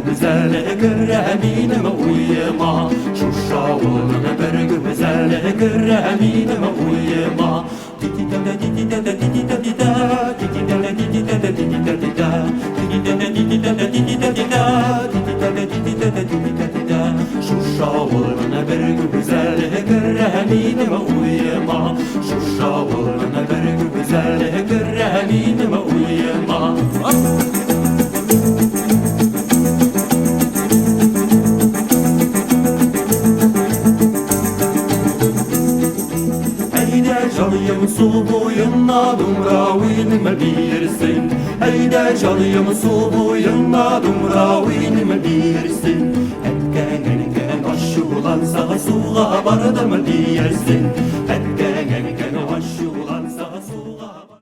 güzel Gürremine uyuma Şu şavulun bir güzel Gürremine uyuma Didi dede didi dede didi dede didi dede didi dede didi dede didi dede didi dede didi dede didi dede didi dede Şu şavulun bir güzel Gürremine uyuma Şu şavulun bir güzel Gürremine uyuma Canım su boyuna dumravinime bilirsin Heyde canım su boyuna dumravinime bilirsin Hep genen başı ulan sağa suğa vardı mı diyersin Hep